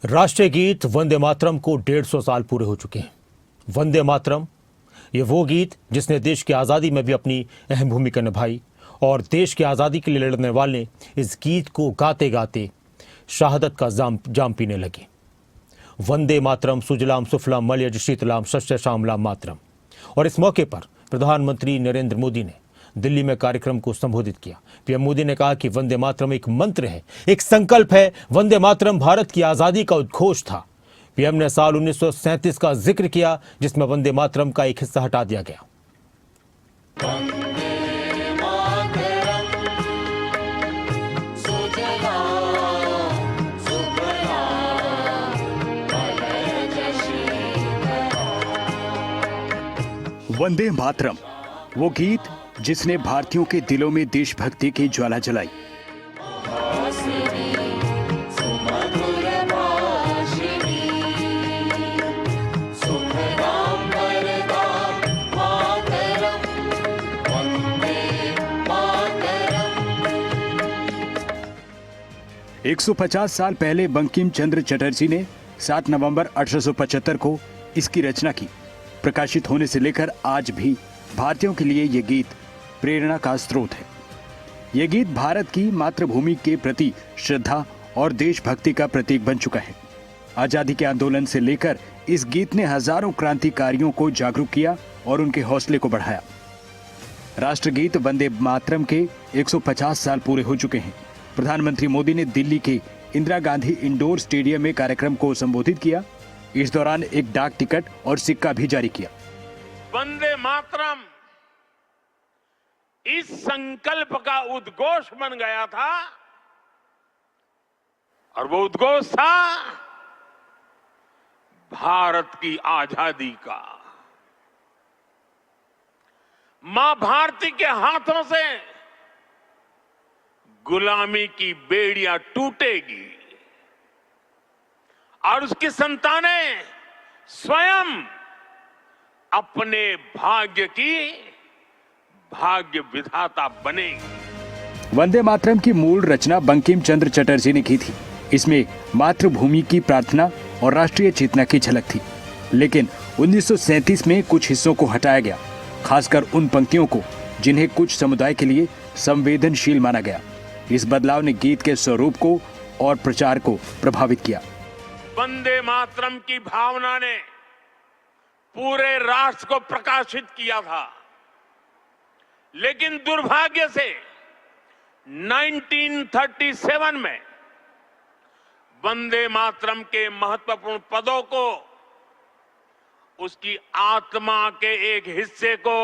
राष्ट्रीय गीत वंदे मातरम को 150 साल पूरे हो चुके हैं। वंदे मातरम ये वो गीत जिसने देश की आज़ादी में भी अपनी अहम भूमिका निभाई और देश की आज़ादी के लिए लड़ने वाले इस गीत को गाते गाते शहादत का जाम पीने लगे। वंदे मातरम सुजलाम सुफलाम मलयज शीतलाम शस्य श्यामलाम मातरम। और इस मौके पर प्रधानमंत्री नरेंद्र मोदी ने दिल्ली में कार्यक्रम को संबोधित किया। पीएम मोदी ने कहा कि वंदे मातरम एक मंत्र है, एक संकल्प है। वंदे मातरम भारत की आजादी का उद्घोष था। पीएम ने साल 1937 का जिक्र किया जिसमें वंदे मातरम का एक हिस्सा हटा दिया गया। वंदे मातरम वो गीत जिसने भारतीयों के दिलों में देशभक्ति की ज्वाला जलाई। एक 150 साल पहले बंकिम चंद्र चटर्जी ने 7 नवंबर 1875 को इसकी रचना की। प्रकाशित होने से लेकर आज भी भारतीयों के लिए यह गीत प्रेरणा का स्रोत है। यह गीत भारत की मातृभूमि के प्रति श्रद्धा और देशभक्ति का प्रतीक बन चुका है। आजादी के आंदोलन से लेकर इस गीत ने हजारों क्रांतिकारियों को जागरूक किया और उनके हौसले को बढ़ाया। राष्ट्रगीत वंदे मातरम के 150 साल पूरे हो चुके हैं। प्रधानमंत्री मोदी ने दिल्ली के इंदिरा गांधी इंडोर स्टेडियम में कार्यक्रम को संबोधित किया। इस दौरान एक डाक टिकट और सिक्का भी जारी किया। वंदे मातरम इस संकल्प का उद्घोष बन गया था और वो उद्घोष था भारत की आजादी का। मां भारती के हाथों से गुलामी की बेड़ियां टूटेगी और उसकी संतानें स्वयं अपने भाग्य की भाग्य विधाता बनेगी। वंदे मातरम की मूल रचना बंकिम चंद्र चटर्जी ने की थी। इसमें मातृभूमि की प्रार्थना और राष्ट्रीय चेतना की झलक थी। लेकिन 1937 में कुछ हिस्सों को हटाया गया, खासकर उन पंक्तियों को जिन्हें कुछ समुदाय के लिए संवेदनशील माना गया। इस बदलाव ने गीत के स्वरूप को और प्रचार को प्रभावित किया। वंदे मातरम की भावना ने पूरे राष्ट्र को प्रकाशित किया था, लेकिन दुर्भाग्य से 1937 में वंदे मातरम के महत्वपूर्ण पदों को उसकी आत्मा के एक हिस्से को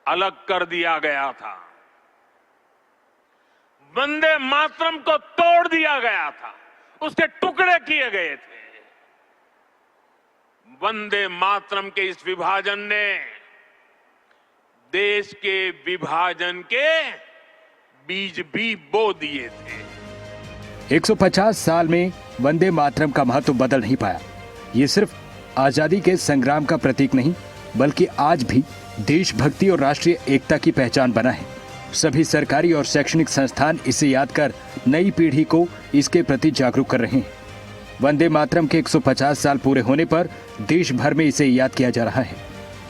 अलग कर दिया गया था। वंदे मातरम को तोड़ दिया गया था, उसके टुकड़े किए गए थे। वंदे मातरम के इस विभाजन ने देश के विभाजन के बीज भी बो दिए थे। 150 साल में वंदे मातरम का महत्व बदल नहीं पाया। ये सिर्फ आजादी के संग्राम का प्रतीक नहीं, बल्कि आज भी देशभक्ति और राष्ट्रीय एकता की पहचान बना है। सभी सरकारी और शैक्षणिक संस्थान इसे याद कर नई पीढ़ी को इसके प्रति जागरूक कर रहे हैं। वंदे मातरम के 150 साल पूरे होने पर देश भर में इसे याद किया जा रहा है।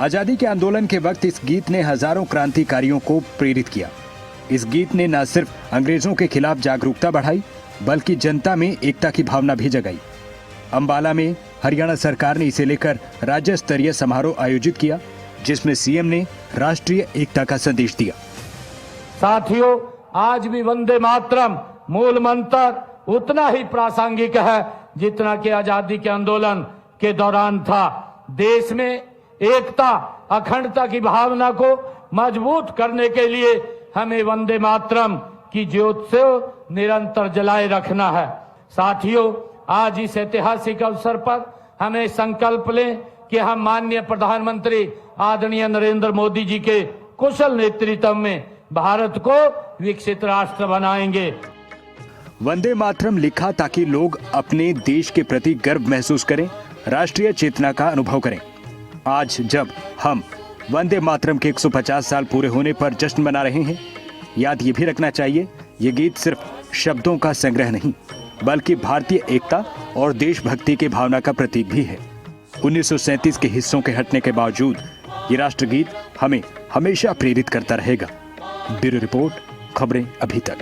आजादी के आंदोलन के वक्त इस गीत ने हजारों क्रांतिकारियों को प्रेरित किया। इस गीत ने न सिर्फ अंग्रेजों के खिलाफ जागरूकता बढ़ाई, बल्कि जनता में एकता की भावना भी जगाई। अंबाला में हरियाणा सरकार ने इसे लेकर राज्य स्तरीय समारोह आयोजित किया, जिसमें सीएम ने राष्ट्रीय एकता का संदेश दिया। साथियों, आज भी वंदे मातरम मूल मंत्र उतना ही प्रासंगिक है जितना कि आजादी के आंदोलन के दौरान था। देश में एकता, अखंडता की भावना को मजबूत करने के लिए हमें वंदे मातरम की ज्योत से निरंतर जलाए रखना है। साथियों, आज इस ऐतिहासिक अवसर पर हमें संकल्प लें कि हम माननीय प्रधानमंत्री आदरणीय नरेंद्र मोदी जी के कुशल नेतृत्व में भारत को विकसित राष्ट्र बनाएंगे। वंदे मातरम लिखा ताकि लोग अपने देश के प्रति गर्व महसूस करें, राष्ट्रीय चेतना का अनुभव करें। आज जब हम वंदे मातरम के 150 साल पूरे होने पर जश्न मना रहे हैं, याद ये भी रखना चाहिए, ये गीत सिर्फ शब्दों का संग्रह नहीं, बल्कि भारतीय एकता और देशभक्ति की भावना का प्रतीक भी है। 1937 के हिस्सों के हटने के बावजूद ये राष्ट्रगीत हमें हमेशा प्रेरित करता रहेगा। ब्यूरो रिपोर्ट, खबरें अभी तक।